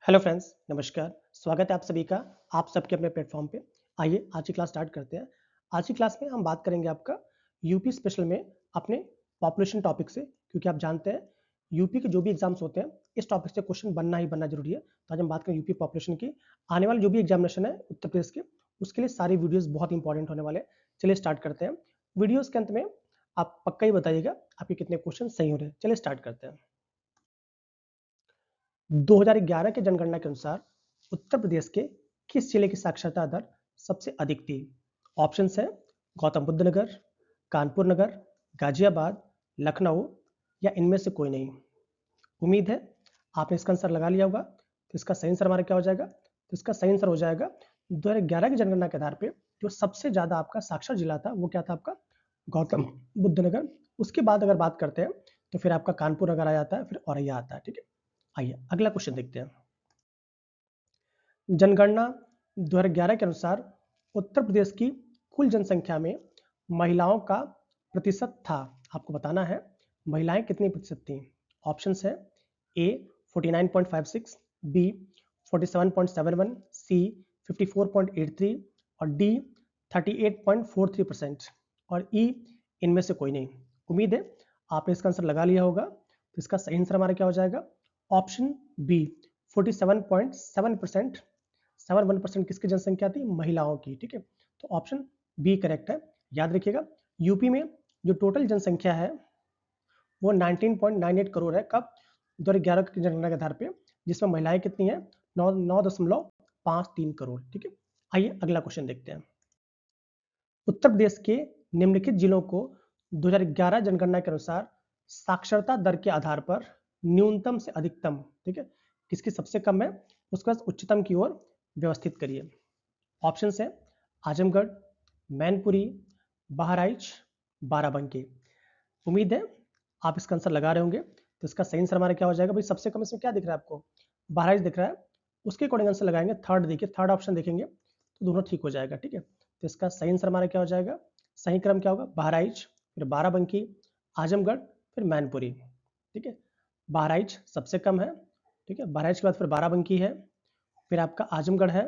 Hello friends, नमस्कार। स्वागत है आप सभी का आप सबके अपने प्लेटफॉर्म पे। आइए आज की क्लास स्टार्ट करते हैं। आज की क्लास में हम बात करेंगे आपका यूपी स्पेशल में अपने पॉपुलेशन टॉपिक से, क्योंकि आप जानते हैं यूपी के जो भी एग्जाम्स होते हैं इस टॉपिक से क्वेश्चन बनना ही बनना जरूरी है। तो आज हम बात करें यूपी पॉपुलेशन की। आने वाले जो भी एग्जामिनेशन है उत्तर प्रदेश के, उसके लिए सारी वीडियोज बहुत इंपॉर्टेंट होने वाले हैं। चलिए स्टार्ट करते हैं। वीडियोज के अंत में आप पक्का ही बताइएगा आपके कितने क्वेश्चन सही हो रहे हैं। चलिए स्टार्ट करते हैं। 2011 की जनगणना के अनुसार उत्तर प्रदेश के किस जिले की साक्षरता दर सबसे अधिक थी? ऑप्शंस हैं गौतम बुद्ध नगर, कानपुर नगर, गाजियाबाद, लखनऊ या इनमें से कोई नहीं। उम्मीद है आपने इसका आंसर लगा लिया होगा। तो इसका सही आंसर हमारा क्या हो जाएगा? तो इसका सही आंसर हो जाएगा 2011 की जनगणना के आधार पे जो सबसे ज्यादा आपका साक्षर जिला था वो क्या था? आपका गौतम बुद्ध नगर। उसके बाद अगर बात करते हैं तो फिर आपका कानपुर नगर आ जाता है, फिर औरैया आता है। ठीक है, आइए अगला क्वेश्चन देखते हैं। जनगणना 2011 के अनुसार उत्तर प्रदेश की कुल जनसंख्या में महिलाओं का प्रतिशत था, आपको बताना है महिलाएं कितनी प्रतिशत थी। ऑप्शंस है ए 49.56, बी 47.71, सी 54.83 और डी 38.43% और ई इनमें से कोई नहीं। उम्मीद है आपने इसका आंसर लगा लिया होगा। तो इसका सही आंसर हमारा क्या हो जाएगा? Option B 47.7%। 71% किसकी जनसंख्या थी? महिलाओं की। ठीक है, तो ऑप्शन बी करेक्ट है। याद रखिएगा यूपी में जो टोटल जनसंख्या है वो 19.98 करोड़ है। कब? 2011 की जनगणना के आधार पे, जिसमें महिलाएं कितनी है? 9.53 करोड़। ठीक है, आइए अगला क्वेश्चन देखते हैं। उत्तर प्रदेश के निम्नलिखित जिलों को 2011 जनगणना के अनुसार साक्षरता दर के आधार पर न्यूनतम से अधिकतम, ठीक है, किसकी सबसे कम है उसके बाद उच्चतम की ओर व्यवस्थित करिए। ऑप्शन है आजमगढ़, मैनपुरी, बहराइच, बाराबंकी। उम्मीद है आप इसका आंसर लगा रहे होंगे। तो इसका सही आंसर हमारा क्या हो जाएगा? भाई सबसे कम इसमें क्या दिख रहा है आपको? बहराइच दिख रहा है। उसके अकॉर्डिंग आंसर लगाएंगे। थर्ड देखिए, थर्ड ऑप्शन देखेंगे तो दोनों ठीक हो जाएगा। ठीक है, तो इसका सही आंसर हमारा क्या हो जाएगा? सही क्रम क्या होगा? बहराइच, फिर बाराबंकी, आजमगढ़, फिर मैनपुरी। ठीक है, बहराइच सबसे कम है। ठीक है, बहराइच के बाद फिर बाराबंकी है, फिर आपका आजमगढ़ है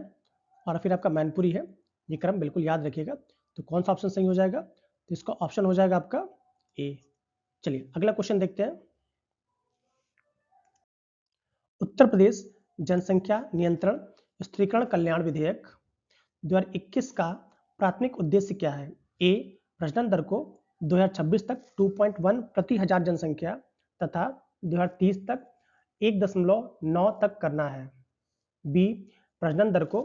और फिर आपका मैनपुरी है। ये क्रम बिल्कुल याद रखिएगा। तो कौन सा ऑप्शन सही हो जाएगा? तो इसका ऑप्शन हो जाएगा आपका ए। चलिए अगला क्वेश्चन देखते हैं। उत्तर प्रदेश जनसंख्या नियंत्रण स्त्रीकरण कल्याण विधेयक 2021 का प्राथमिक उद्देश्य क्या है? ए प्रजनन दर को 2026 तक 2.1 प्रति हजार जनसंख्या तथा 2030 तक 1.9 तक करना है। बी प्रजनन दर को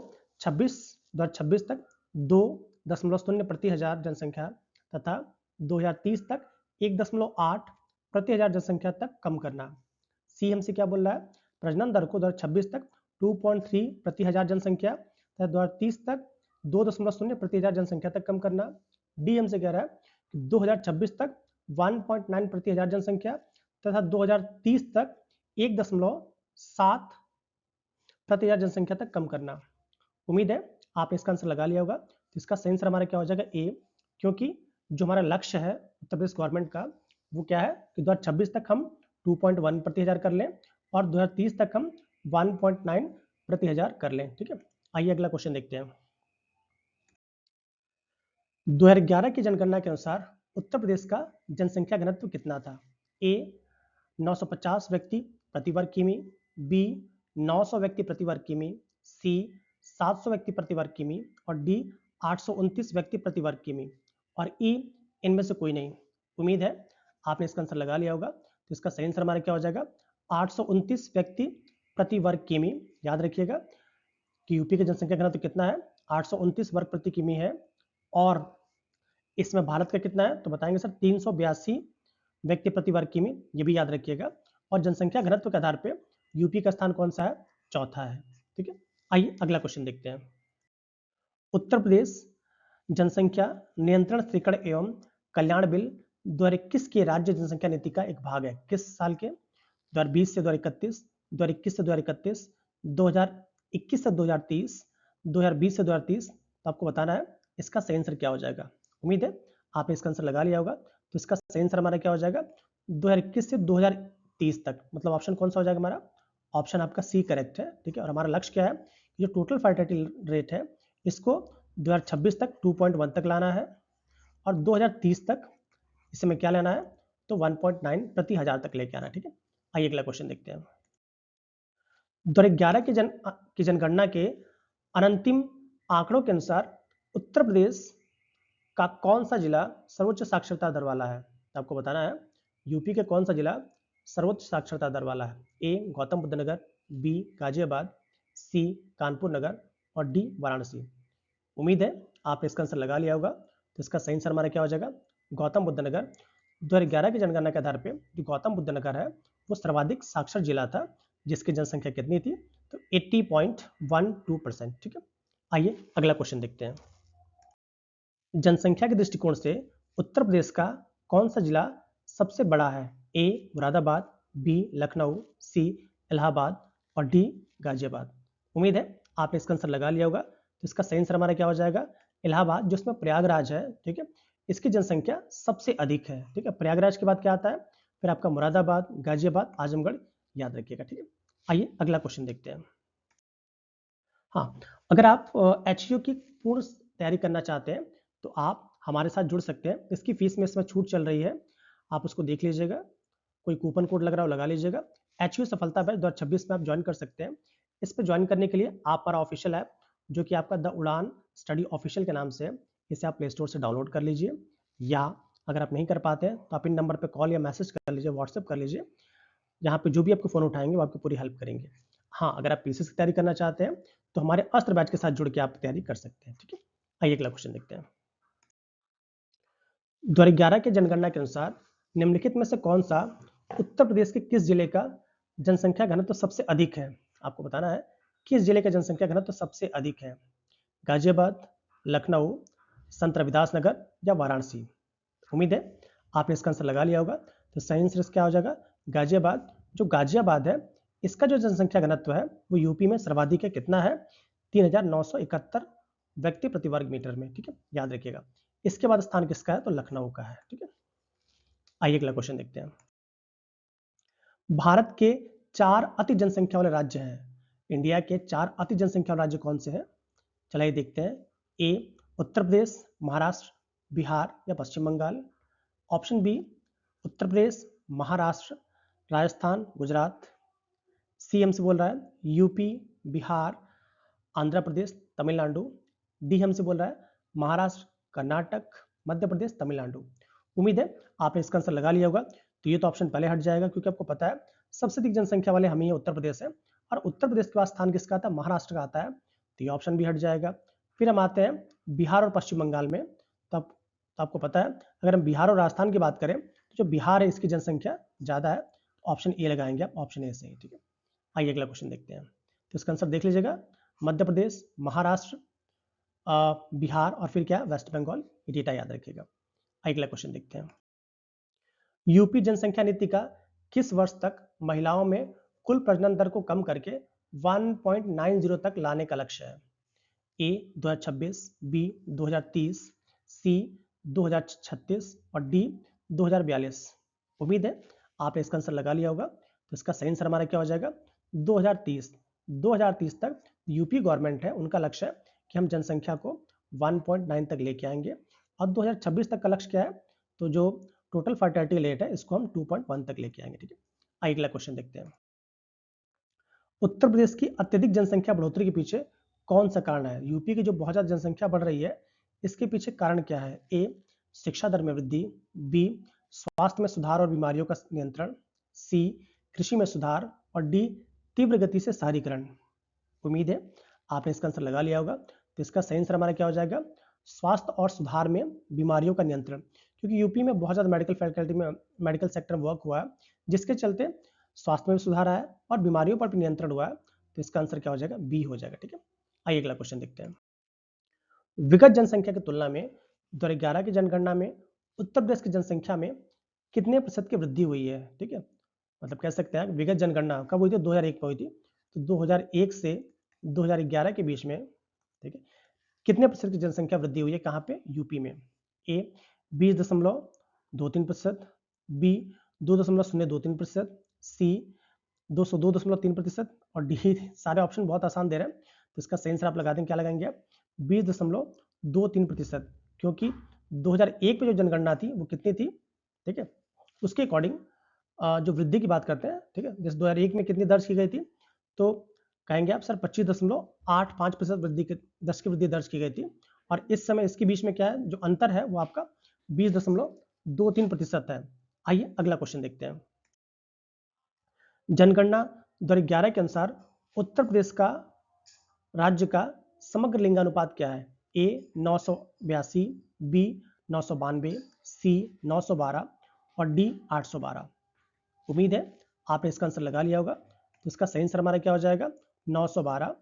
2026 तक 2.0 प्रति हजार जनसंख्या तथा 2030 तक 1.8 प्रति हजार जनसंख्या तक कम करना। सी हमसे क्या बोल रहा है? प्रजनन दर को 2026 तक 2.3 प्रति हजार जनसंख्या तथा 2030 तक 2.0 प्रति हजार जनसंख्या तक कम करना। डी हमसे कह रहा है कि 2026 तक 1.9 प्रति हजार जनसंख्या तथा 2030 तक 1.7 प्रति हजार जनसंख्या तक कम करना। उम्मीद है आपने इसका आंसर लगा लिया होगा। तो इसका सही आंसर हमारा क्या हो जाएगा? ए, क्योंकि जो हमारा लक्ष्य है उत्तर प्रदेश गवर्नमेंट का वो क्या है कि 2026 तक हम 2.1 प्रति हजार कर लें और 2030 तक हम 1.9 प्रति हजार कर लें। ठीक है, आइए अगला क्वेश्चन देखते हैं। 2011 की जनगणना के अनुसार उत्तर प्रदेश का जनसंख्या घनत्व कितना था? ए 950 व्यक्ति प्रति वर्ग किमी, बी 900 व्यक्ति प्रति वर्ग किमी, सी 700 व्यक्ति प्रति वर्ग किमी और डी 829 व्यक्ति प्रति वर्ग किमी और ई इनमें से कोई नहीं। उम्मीद है आपने इसका आंसर लगा लिया होगा। तो इसका सही आंसर हमारा क्या हो जाएगा? 829 व्यक्ति प्रति वर्ग किमी। याद रखिएगा कि यूपी की जनसंख्या घनत्व कितना है? 829 वर्ग प्रति किमी है और इसमें भारत का कितना है तो बताएंगे सर 382 व्यक्ति प्रति वर्ग किमी। ये भी याद रखिएगा। और जनसंख्या घनत्व के आधार पे यूपी का स्थान कौन सा है? चौथा है। ठीक है, आइए अगला क्वेश्चन देखते हैं। उत्तर प्रदेश जनसंख्या नियंत्रण स्त्रीकरण एवं कल्याण बिल 2021 के राज्य जनसंख्या नीति का एक भाग है। किस साल के? 2020 से 2031, 2021 से 2031, 2021 से 2030, 2020 से 2030। तो आपको बताना है इसका सही आंसर क्या हो जाएगा। उम्मीद है आपने इसका आंसर लगा लिया होगा। तो इसका सही आंसर हमारा क्या हो जाएगा? 2021 से 2030 तक। मतलब ऑप्शन कौन सा हो जाएगा हमारा? ऑप्शन आपका सी करेक्ट है, ठीक है। और हमारा लक्ष्य क्या है, जो टोटल फर्टिलिटी रेट है इसको 2026 तक 2.1 तक लाना है और 2030 तक इसे में क्या लेना है, तो 1.9 प्रति हजार तक लेके आना है, ठीक है। आइए अगला क्वेश्चन देखते हैं। 2011 की जनगणना के अनंतिम आंकड़ों के अनुसार उत्तर प्रदेश का कौन सा जिला सर्वोच्च साक्षरता दर वाला है। तो आपको बताना है यूपी के कौन सा जिला सर्वोच्च साक्षरता दर वाला है। ए गौतम बुद्ध नगर, बी गाजियाबाद, सी कानपुर नगर और डी वाराणसी। उम्मीद है आपने इसका आंसर लगा लिया होगा। तो इसका सही आंसर हमारा क्या हो जाएगा, गौतम बुद्ध नगर। 2011 की जनगणना के आधार पे जो गौतम बुद्ध नगर है वो सर्वाधिक साक्षर जिला था, जिसकी जनसंख्या कितनी थी, तो 80.12%, ठीक है। आइए अगला क्वेश्चन देखते हैं। जनसंख्या के दृष्टिकोण से उत्तर प्रदेश का कौन सा जिला सबसे बड़ा है। ए मुरादाबाद, बी लखनऊ, सी इलाहाबाद और डी गाजियाबाद। उम्मीद है आपने इसका आंसर लगा लिया होगा। तो इसका सही आंसर हमारा क्या हो जाएगा, इलाहाबाद, जिसमें प्रयागराज है, ठीक है। इसकी जनसंख्या सबसे अधिक है, ठीक है। प्रयागराज के बाद क्या आता है, फिर आपका मुरादाबाद, गाजियाबाद, आजमगढ़, याद रखिएगा, ठीक है। आइए अगला क्वेश्चन देखते हैं। हाँ, अगर आप HEO की पूर्ण तैयारी करना चाहते हैं तो आप हमारे साथ जुड़ सकते हैं। इसकी फीस में इसमें छूट चल रही है, आप उसको देख लीजिएगा। कोई कूपन कोड लग रहा हो लगा लीजिएगा। HEO सफलता बैच 2026 में आप ज्वाइन कर सकते हैं। इस पर ज्वाइन करने के लिए आप हमारा ऑफिशियल ऐप जो कि आपका द उड़ान स्टडी ऑफिशियल के नाम से है, इसे आप प्ले स्टोर से डाउनलोड कर लीजिए, या अगर आप नहीं कर पाते हैं तो आप इन नंबर पर कॉल या मैसेज कर लीजिए, व्हाट्सएप कर लीजिए। यहाँ पे जो भी आपको फ़ोन उठाएंगे वो आपकी पूरी हेल्प करेंगे। हाँ, अगर आप पीसीएस की तैयारी करना चाहते हैं तो हमारे अस्त्र बैच के साथ जुड़ के आप तैयारी कर सकते हैं, ठीक है। आइए अगला क्वेश्चन देखते हैं। 2011 की जनगणना के अनुसार निम्नलिखित में से कौन सा उत्तर प्रदेश के किस जिले का जनसंख्या घनत्व सबसे अधिक है। आपको बताना है किस जिले का जनसंख्या घनत्व सबसे अधिक है, गाजियाबाद, लखनऊ, संत रविदास नगर या वाराणसी। उम्मीद है आपने इसका आंसर लगा लिया होगा। तो सही आंसर क्या हो जाएगा, गाजियाबाद। जो गाजियाबाद है इसका जो जनसंख्या घनत्व है वो यूपी में सर्वाधिक है, कितना है, 3971 व्यक्ति प्रति वर्ग मीटर में, ठीक है, याद रखिएगा। इसके बाद स्थान किसका है, तो लखनऊ का है, ठीक है। आइए अगला क्वेश्चन देखते हैं। भारत के 4 अति जनसंख्या वाले राज्य हैं। इंडिया के 4 अति जनसंख्या वाले राज्य कौन से हैं, चलिए देखते हैं। ए उत्तर प्रदेश, महाराष्ट्र, बिहार या पश्चिम बंगाल। Option B Uttar Pradesh, Maharashtra, Rajasthan, Gujarat. सी हमसे बोल रहा है यूपी, बिहार, आंध्र प्रदेश, तमिलनाडु। डी हमसे बोल रहा है महाराष्ट्र, कर्नाटक, मध्य प्रदेश, तमिलनाडु। उम्मीद है आपने इसका आंसर लगा लिया होगा। तो ये तो ऑप्शन पहले हट जाएगा, क्योंकि आपको पता है सबसे अधिक जनसंख्या वाले हम ही उत्तर प्रदेश है, और उत्तर प्रदेश के बाद स्थान किसका आता है, महाराष्ट्र का आता है, तो ये ऑप्शन भी हट जाएगा। फिर हम आते हैं बिहार और पश्चिम बंगाल में। तब तो आपको पता है अगर हम बिहार और राजस्थान की बात करें तो जो बिहार है इसकी जनसंख्या ज़्यादा है, ऑप्शन ए लगाएंगे आप, ऑप्शन ए सही, ठीक है। आइए अगला क्वेश्चन देखते हैं। तो इसका आंसर देख लीजिएगा, मध्य प्रदेश, महाराष्ट्र, बिहार और फिर क्या, वेस्ट बंगाल, ये डेटा याद रखिएगा। अगला क्वेश्चन देखते हैं। यूपी जनसंख्या नीति का किस वर्ष तक महिलाओं में कुल प्रजनन दर को कम करके 1.90 तक लाने का लक्ष्य है। ए 2026, बी 2030, सी 2036 और डी 2042। उम्मीद है आपने इसका आंसर लगा लिया होगा। तो इसका सही आंसर हमारा क्या हो जाएगा, 2030। 2030 तक यूपी गवर्नमेंट है, उनका लक्ष्य है कि हम जनसंख्या को 1.9 तक लेके आएंगे, और 2026 तक का लक्ष्य क्या है, तो जो टोटल फर्टिलिटी रेट है इसको हम 2.1 तक लेके आएंगे, ठीक है। आइए अगला क्वेश्चन देखते हैं। उत्तर प्रदेश की अत्यधिक जनसंख्या बढ़ोतरी के पीछे कौन सा कारण है। यूपी की जो बहुत ज़्यादा जनसंख्या बढ़ रही है इसके पीछे कारण क्या है। ए शिक्षा दर में वृद्धि, बी स्वास्थ्य में सुधार और बीमारियों का नियंत्रण, सी कृषि में सुधार और डी तीव्र गति से शहरीकरण। उम्मीद है आपने इसका आंसर लगा लिया होगा। तो इसका सही आंसर हमारा क्या हो जाएगा, स्वास्थ्य और सुधार में बीमारियों का नियंत्रण, क्योंकि यूपी में बहुत ज़्यादा मेडिकल फैकल्टी में मेडिकल सेक्टर वर्क हुआ है, जिसके चलते स्वास्थ्य में भी सुधार आया और बीमारियों पर भी नियंत्रण हुआ है। तो इसका आंसर क्या हो जाएगा, बी हो जाएगा, ठीक है। आइए अगला क्वेश्चन देखते हैं। विगत जनसंख्या की तुलना में 2011 की जनगणना में उत्तर प्रदेश की जनसंख्या में कितने प्रतिशत की वृद्धि हुई है, ठीक है। मतलब कह सकते हैं विगत जनगणना कब हुई थी, 2001 में हुई थी, तो 2001 से 2011 के बीच में, ठीक है, कितने प्रतिशत की जनसंख्या वृद्धि हुई है, कहाँ पे, यूपी में। ए 20.23%, बी 2.023%, सी 202.3%। और डी, सारे ऑप्शन बहुत आसान दे रहे हैं, तो इसका सही आंसर आप लगा दें, क्या लगाएंगे आप? 20.23%, क्योंकि 2001 में जो जनगणना थी वो कितनी थी, ठीक है, उसके अकॉर्डिंग जो वृद्धि की बात करते हैं, ठीक है, जैसे 2001 में कितनी दर्ज की गई थी, तो कहेंगे आप सर 25.85% वृद्धि की वृद्धि दर्ज की गई थी। और इस समय इसके बीच में क्या है, जो अंतर है वो आपका 20.23% है। आइए अगला क्वेश्चन देखते हैं। जनगणना 2011 के अनुसार उत्तर प्रदेश का राज्य का समग्र लिंगानुपात क्या है? ए 982, बी 992, सी 912 और डी 812। उम्मीद है आपने इसका आंसर लगा लिया होगा। तो इसका सही आंसर हमारा क्या हो जाएगा? 912।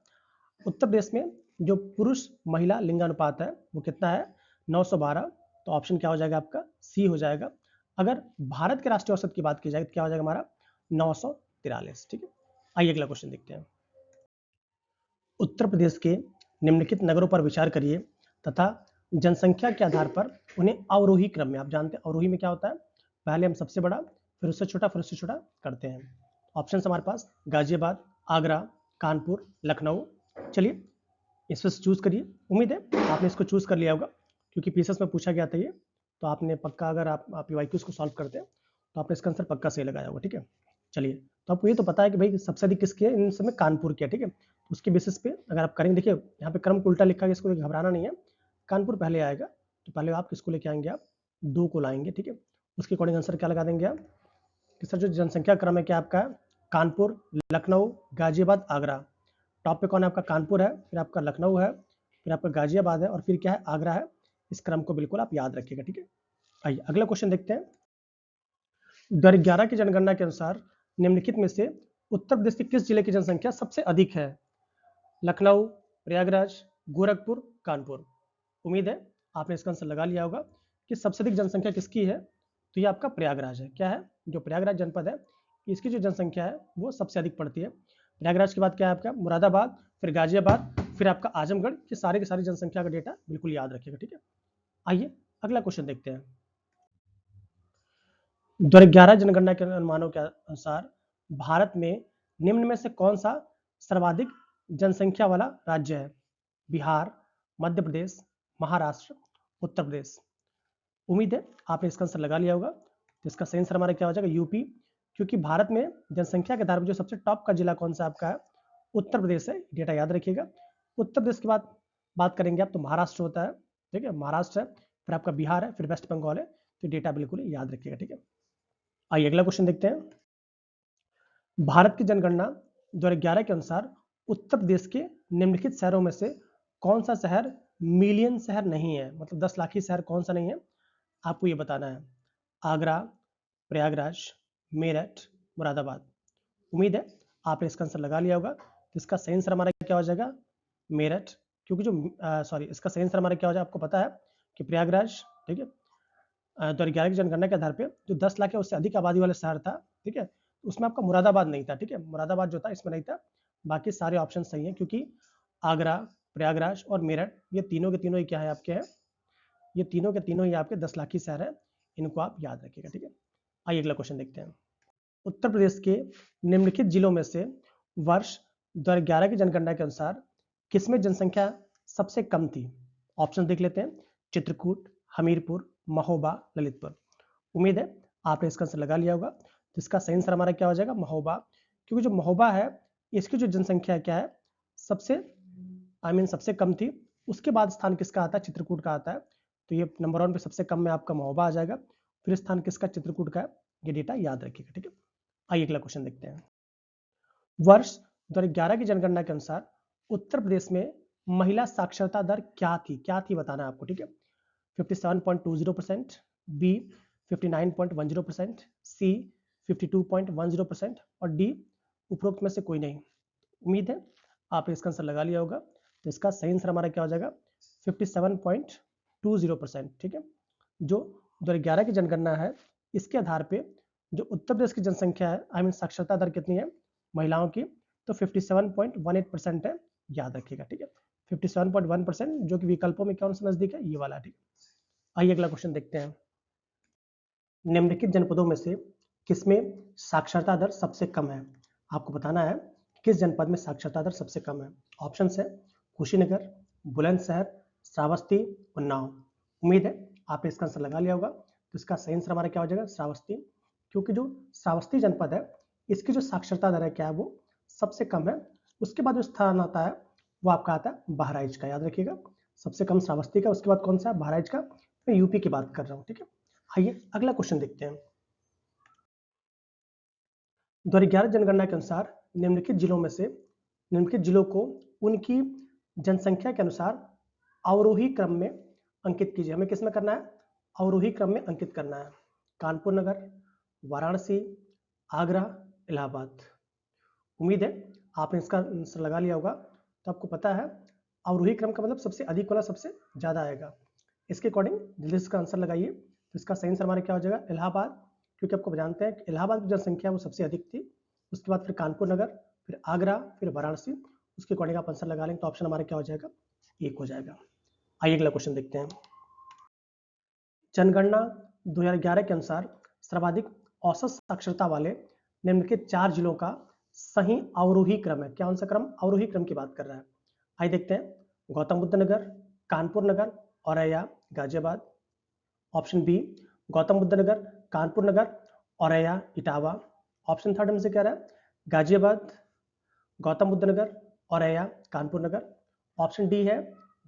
उत्तर प्रदेश में जो पुरुष महिला लिंगानुपात है वो कितना है? 912। तो ऑप्शन क्या हो जाएगा आपका? सी हो जाएगा। अगर भारत के राष्ट्रीय औसत की बात की जाए तो क्या हो जाएगा हमारा? 943। ठीक है, आइए अगला क्वेश्चन देखते हैं। उत्तर प्रदेश के निम्नलिखित नगरों पर विचार करिए तथा जनसंख्या के आधार पर उन्हें अवरोही क्रम में, आप जानते हैं अवरोही में क्या होता है, पहले हम सबसे बड़ा फिर उससे छोटा फिर उससे छोटा करते हैं। ऑप्शन हमारे पास गाजियाबाद, आगरा, कानपुर, लखनऊ। चलिए इसमें से चूज करिए। उम्मीद है आपने इसको चूज कर लिया होगा, क्योंकि पीसेस में पूछा गया था ये, तो आपने पक्का, अगर आप वाईक्यूज को सॉल्व करते हैं तो आपने इसका आंसर पक्का सही लगाया होगा। ठीक है, चलिए, तो आपको ये तो पता है कि भाई सबसे अधिक किसकी है, इन सब में कानपुर की है। ठीक है, उसके बेसिस पे अगर आप करेंगे, देखिए यहाँ पे क्रम को उल्टा लिखा है, इसको घबराना नहीं है, कानपुर पहले आएगा, तो पहले आप किसको लेके आएंगे? आप 2 को लाएंगे। ठीक है, उसके अकॉर्डिंग आंसर क्या लगा देंगे आप कि सर जो जनसंख्या क्रम है क्या आपका है? कानपुर, लखनऊ, गाजियाबाद, आगरा। टॉप पे कौन है आपका? कानपुर है, फिर आपका लखनऊ है, फिर आपका गाजियाबाद है और फिर क्या है? आगरा है। इस क्रम को बिल्कुल आप याद रखिएगा। ठीक है, आइए अगला क्वेश्चन देखते हैं। 2011 की जनगणना के अनुसार निम्नलिखित में से उत्तर प्रदेश के किस जिले की जनसंख्या सबसे अधिक है? लखनऊ, प्रयागराज, गोरखपुर, कानपुर। उम्मीद है आपने इसका आंसर लगा लिया होगा कि सबसे अधिक जनसंख्या किसकी है, तो ये आपका प्रयागराज है। क्या है? जो प्रयागराज जनपद है इसकी जो जनसंख्या है वो सबसे अधिक पड़ती है। प्रयागराज के बाद क्या है आपका? मुरादाबाद, फिर गाजियाबाद, फिर आपका आजमगढ़। ये सारे की सारी जनसंख्या का डेटा बिल्कुल याद रखिएगा। ठीक है, आइए अगला क्वेश्चन देखते हैं। 2011 जनगणना के अनुमानों के अनुसार भारत में निम्न में से कौन सा सर्वाधिक जनसंख्या वाला राज्य है? बिहार, मध्य प्रदेश, महाराष्ट्र, उत्तर प्रदेश। उम्मीद है आपने इसका आंसर लगा लिया होगा। तो इसका सही आंसर हमारा क्या हो जाएगा? यूपी, क्योंकि भारत में जनसंख्या के आधार पर जो सबसे टॉप का जिला कौन सा आपका है? उत्तर प्रदेश है। डेटा याद रखिएगा। उत्तर प्रदेश के बाद बात करेंगे आप तो महाराष्ट्र होता है। ठीक है, महाराष्ट्र है, फिर आपका बिहार है, फिर वेस्ट बंगाल है। तो डेटा बिल्कुल याद रखिएगा। ठीक है, आइए अगला क्वेश्चन देखते हैं। भारत की जनगणना 2011 के अनुसार उत्तर प्रदेश के निम्नलिखित शहरों में से कौन सा शहर मिलियन शहर नहीं है, मतलब 10 लाखी शहर कौन सा नहीं है, आपको ये बताना है। आगरा, प्रयागराज, मेरठ, मुरादाबाद। उम्मीद है आपने इसका आंसर लगा लिया होगा। तो इसका सही आंसर हमारा क्या हो जाएगा? मेरठ, क्योंकि जो इसका सही आंसर हमारा क्या हो जाएगा, आपको पता है कि प्रयागराज। ठीक है, 2011 की जनगणना के आधार पे जो 10 लाख है उससे अधिक आबादी वाला शहर था। ठीक है, उसमें आपका मुरादाबाद नहीं था। ठीक है, मुरादाबाद जो था इसमें नहीं था। बाकी सारे ऑप्शन सही हैं, क्योंकि आगरा, प्रयागराज और मेरठ ये तीनों के तीनों ही क्या है आपके हैं? ये तीनों के तीनों ही आपके 10 लाखी शहर है। इनको आप याद रखिएगा। ठीक है, आइए अगला क्वेश्चन देखते हैं। उत्तर प्रदेश के निम्नलिखित जिलों में से वर्ष 2011 की जनगणना के अनुसार किसमें जनसंख्या सबसे कम थी? ऑप्शन देख लेते हैं। चित्रकूट, हमीरपुर, महोबा, ललितपुर। उम्मीद है आपने इसका आंसर लगा लिया होगा। तो इसका सही आंसर हमारा क्या हो जाएगा? महोबा, क्योंकि जो महोबा है इसकी जो जनसंख्या क्या है, सबसे सबसे कम थी। उसके बाद स्थान किसका आता है? चित्रकूट का आता है। तो ये नंबर 1 पे सबसे कम में आपका महोबा आ जाएगा, फिर स्थान किसका? चित्रकूट का है। ये डेटा याद रखिएगा। ठीक है, आइए अगला क्वेश्चन देखते हैं। वर्ष 2011 की जनगणना के अनुसार उत्तर प्रदेश में महिला साक्षरता दर क्या थी? क्या थी बताना है आपको। ठीक है, 57.20%, बी 59.10%, सी 52.10% और डी उपरोक्त में से कोई नहीं। उम्मीद है आपने इसका आंसर लगा लिया होगा। तो इसका सही आंसर हमारा क्या हो जाएगा? 57.20%। ठीक है, जो 2011 की जनगणना है इसके आधार पे जो उत्तर प्रदेश की जनसंख्या है, साक्षरता दर कितनी है महिलाओं की, तो 57.18% है। याद रखिएगा। ठीक है, 57.1%, जो कि विकल्पों में कौन सा नजदीक है? ये वाला। ठीक है, आइए अगला क्वेश्चन देखते हैं। निम्नलिखित जनपदों में से किसमें साक्षरता दर सबसे कम है? आपको बताना है किस जनपद में साक्षरता दर सबसे कम है। ऑप्शन है कुशीनगर, बुलंदशहर, श्रावस्ती, उन्नाव। उम्मीद है आपने इसका आंसर लगा लिया होगा। तो इसका सही आंसर हमारा क्या हो जाएगा, श्रावस्ती, क्योंकि जो श्रावस्ती जनपद है इसकी जो साक्षरता दर है क्या है वो सबसे कम है। उसके बाद जो स्थान आता है वो आपका आता है बहराइच का, याद रखिएगा। सबसे कम श्रावस्ती का, उसके बाद कौन सा, बहराइच का। मैं यूपी की बात कर रहा हूँ, ठीक है। आइए अगला क्वेश्चन देखते हैं। 2011 जनगणना के अनुसार निम्नलिखित जिलों में से निम्नलिखित जिलों को उनकी जनसंख्या के अनुसार अवरोही क्रम में अंकित कीजिए। हमें किस में करना है, अवरोही क्रम में अंकित करना है। कानपुर नगर, वाराणसी, आगरा, इलाहाबाद। उम्मीद है आपने इसका आंसर लगा लिया होगा। तो आपको पता है अवरोही क्रम का मतलब सबसे अधिक वाला सबसे ज्यादा आएगा। इसके अकॉर्डिंग जल्दी इसका आंसर लगाइए। तो इसका सही आंसर हमारा क्या हो जाएगा, इलाहाबाद, क्योंकि आपको जानते हैं कि इलाहाबाद की जनसंख्या वो सबसे अधिक थी। उसके बाद फिर कानपुर नगर, फिर आगरा, फिर वाराणसी। उसके अकॉर्डिंग आप आंसर लगा लेंगे तो ऑप्शन हमारा क्या हो जाएगा, 1 हो जाएगा। आइए अगला क्वेश्चन देखते हैं। जनगणना 2011 के अनुसार सर्वाधिक औसत साक्षरता वाले निम्नलिखित 4 जिलों का सही अवरोही क्रम है। क्या उनका क्रम, अवरोही क्रम की बात कर रहा है। आइए देखते हैं। गौतम बुद्ध नगर, कानपुर नगर, औरैया, गाजियाबाद। ऑप्शन बी गौतम बुद्ध नगर, कानपुर नगर, औरैया, इटावा। ऑप्शन थर्ड हमसे कह रहा है गाजियाबाद, गौतम बुद्ध नगर, औरैया, कानपुर नगर। ऑप्शन डी है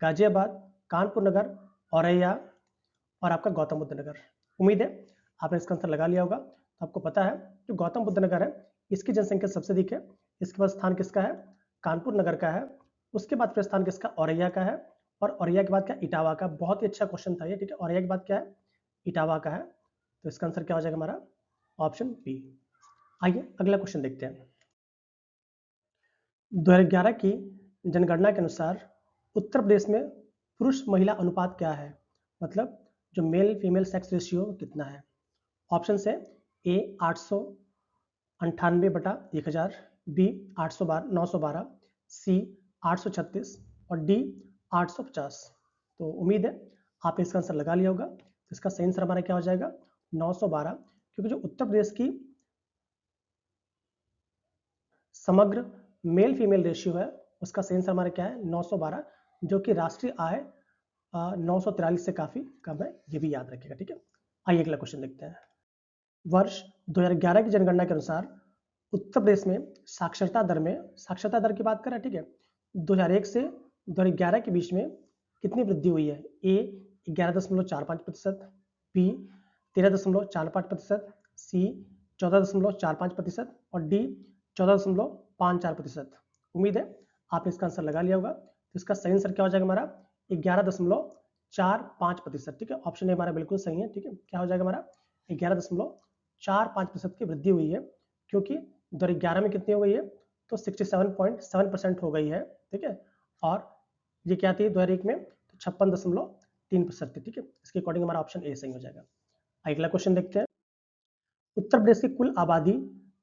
गाजियाबाद, कानपुर नगर, औरैया और आपका गौतम बुद्ध नगर। उम्मीद है आपने इसका आंसर लगा लिया होगा। तो आपको पता है जो गौतम बुद्ध नगर है इसकी जनसंख्या सबसे अधिक है। इसके बाद स्थान किसका है, कानपुर नगर का है। उसके बाद फिर स्थान किसका, औरैया का है। और औरैया के बाद क्या, इटावा का। बहुत ही अच्छा क्वेश्चन था ये, ठीक है। औरैया के बाद क्या है, इटावा का है। तो इसका आंसर क्या हो जाएगा हमारा, ऑप्शन बी। आइए अगला क्वेश्चन देखते हैं। 2011 की जनगणना के अनुसार उत्तर प्रदेश में पुरुष महिला अनुपात क्या है, मतलब जो मेल फीमेल सेक्स रेशियो कितना है। ऑप्शन है ए 898/1000, बी 912, सी 836 और डी 850। तो उम्मीद है आपने इसका आंसर लगा लिया होगा। तो इसका सही आंसर हमारा क्या हो जाएगा, 912, क्योंकि जो उत्तर प्रदेश की समग्र मेल फीमेल रेशियो है उसका सही आंसर हमारा क्या है, 912, जो कि राष्ट्रीय आय 943 से काफी कम है, ये भी याद रखिएगा, ठीक है। आइए अगला क्वेश्चन देखते हैं। वर्ष 2011 की जनगणना के अनुसार उत्तर प्रदेश में साक्षरता दर की बात करें, ठीक है। 2001 से 2011 के बीच में कितनी वृद्धि हुई है। ए 11.45%, बी 13.45%, सी 14.45% और डी 14.54%। उम्मीद है आपने इसका आंसर लगा लिया होगा। तो इसका सही आंसर क्या हो जाएगा हमारा, 11.45%, ठीक है। ऑप्शन ए हमारा बिल्कुल सही है, ठीक है। क्या हो जाएगा हमारा, 11.45% की वृद्धि हुई है, क्योंकि 2011 में कितनी हो गई है, तो 67.7% हो गई है, ठीक है। और ये क्या थी 2001 में, तो 56.3% थी, ठीक है। इसके अकॉर्डिंग हमारा ऑप्शन ए सही हो जाएगा। अगला क्वेश्चन देखते हैं। उत्तर प्रदेश की कुल आबादी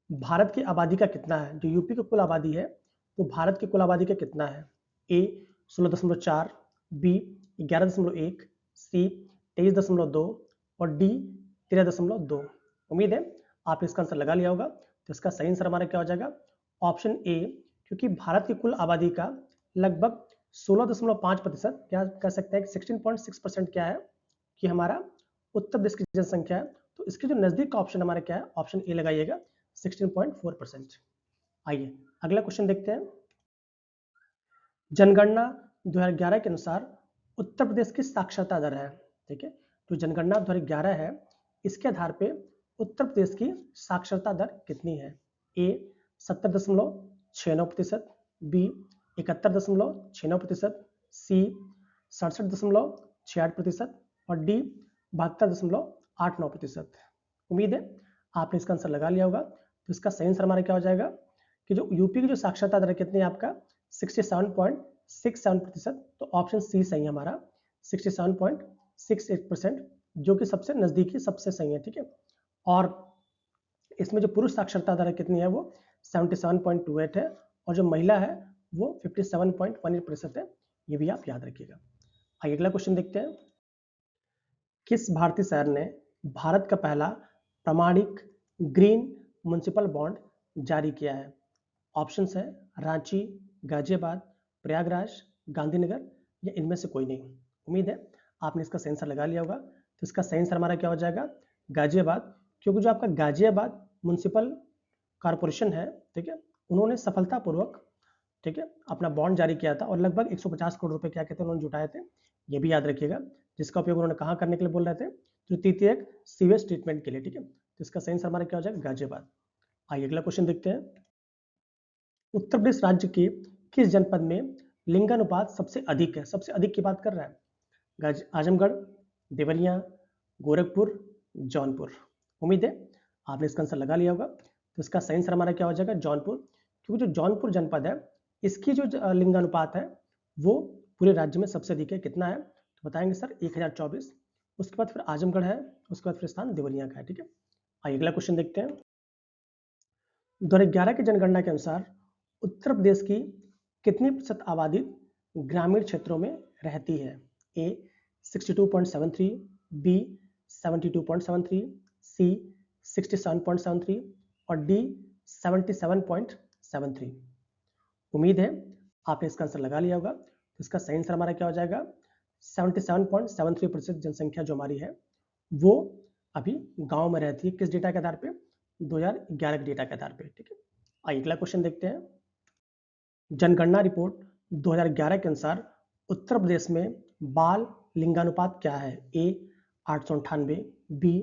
भारत की आबादी का कितना है। जो यूपी की कुल आबादी है वो भारत की कुल आबादी का कितना है। ए 16.4, बी 11.1, सी 23.2 और डी 13.2। उम्मीद है आपने इसका आंसर लगा लिया होगा। तो इसका सही आंसर हमारा क्या हो जाएगा, ऑप्शन ए, क्योंकि भारत की कुल आबादी का लगभग 16.5%, क्या कह सकते हैं कि 16.6% क्या है कि हमारा उत्तर प्रदेश की जनसंख्या है। तो इसके जो नजदीक का ऑप्शन हमारा क्या है, ऑप्शन ए लगाइएगा, 16.4%। आइए अगला क्वेश्चन देखते हैं। जनगणना 2011 के अनुसार उत्तर प्रदेश की साक्षरता दर है, ठीक है। जो जनगणना 2011 है इसके आधार पे उत्तर प्रदेश की साक्षरता दर कितनी है। ए 70.69%, बी 71.69%, सी 67.68% और डी 72.89%। उम्मीद है आपने इसका आंसर लगा लिया होगा। तो इसका सही आंसर हमारा क्या हो जाएगा कि जो यूपी की जो साक्षरता दर कितनी है आपका, 67.67%। तो ऑप्शन सी सही है हमारा, 67.68%, जो कि सबसे नजदीकी सबसे सही है, ठीक है। और इसमें जो पुरुष साक्षरता दर कितनी है वो 77.28 है और जो महिला है वो 57.18% है। ये भी आप याद रखिएगा। आइए अगला क्वेश्चन देखते हैं। किस भारतीय शहर ने भारत का पहला प्रामाणिक ग्रीन म्युनिसिपल बॉन्ड जारी किया है। ऑप्शंस है रांची, गाजियाबाद, प्रयागराज, गांधीनगर या इनमें से कोई नहीं। उम्मीद है आपने इसका सही आंसर लगा लिया होगा। तो इसका सही आंसर हमारा क्या हो जाएगा, गाजियाबाद, क्योंकि जो आपका गाजियाबाद म्युनिसिपल कॉरपोरेशन है, ठीक है, उन्होंने सफलतापूर्वक, ठीक है, अपना बॉन्ड जारी किया था और लगभग 150 करोड़ रुपए क्या कहते हैं उन्होंने जुटाए थे, ये भी याद रखिएगा, जिसका उपयोग उन्होंने कहाँ करने के लिए बोल रहे थे, तो तृतीयक सीवेज ट्रीटमेंट के लिए, ठीक है। तो इसका सही आंसर हमारा क्या हो जाएगा, गाजियाबाद। आइए अगला क्वेश्चन देखते हैं। उत्तर प्रदेश राज्य के किस जनपद में लिंगानुपात सबसे अधिक है, सबसे अधिक की बात कर रहा है, आजमगढ़, देवरिया, गोरखपुर, जौनपुर। उम्मीद है आपने इसका आंसर लगा लिया होगा। तो इसका सही आंसर हमारा क्या हो जाएगा, जौनपुर, क्योंकि जो जौनपुर जनपद है इसकी जो लिंगानुपात है वो पूरे राज्य में सबसे अधिक है। कितना है तो बताएंगे सर, 1024। उसके बाद फिर आजमगढ़ है, उसके बाद फिर स्थान देवरिया का है, ठीक है। आइए अगला क्वेश्चन देखते हैं। 2011 की जनगणना के अनुसार उत्तर प्रदेश की कितनी प्रतिशत आबादी ग्रामीण क्षेत्रों में रहती है, ए 62.73, बी 72.73, सी 67.73 और डी 77.73। उम्मीद है आपने इसका आंसर लगा लिया होगा। तो इसका सही आंसर हमारा क्या हो जाएगा, 77.73% जनसंख्या जो हमारी है वो अभी गांव में रहती है। किस डेटा के आधार पे, 2011 के डेटा के आधार पे, ठीक है। आइए अगला क्वेश्चन देखते हैं। जनगणना रिपोर्ट 2011 के अनुसार उत्तर प्रदेश में बाल लिंगानुपात क्या है, ए 898, बी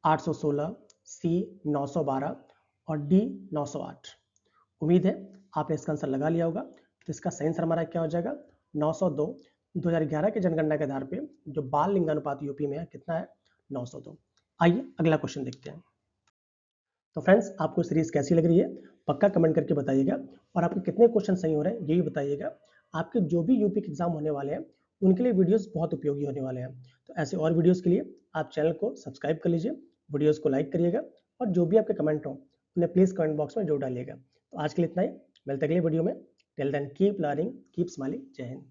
816, सी 912 और डी 908। उम्मीद है आपने इसका आंसर लगा लिया होगा। तो इसका सही आंसर हमारा क्या हो जाएगा, 902। 2011 के जनगणना के आधार पे जो बाल लिंगानुपात यूपी में है कितना है, 902। आइए अगला क्वेश्चन देखते हैं। तो फ्रेंड्स आपको सीरीज कैसी लग रही है पक्का कमेंट करके बताइएगा, और आपके कितने क्वेश्चन सही हो रहे हैं ये भी बताइएगा। आपके जो भी यूपी के एग्जाम होने वाले हैं उनके लिए वीडियोस बहुत उपयोगी होने वाले हैं। तो ऐसे और वीडियोस के लिए आप चैनल को सब्सक्राइब कर लीजिए, वीडियोस को लाइक करिएगा, और जो भी आपके कमेंट हो उन्हें प्लीज़ कमेंट बॉक्स में जरूर डालिएगा। तो आज के लिए इतना ही, मिलते अगले वीडियो में। Till then keep learning, keep smiling. जय हिंद।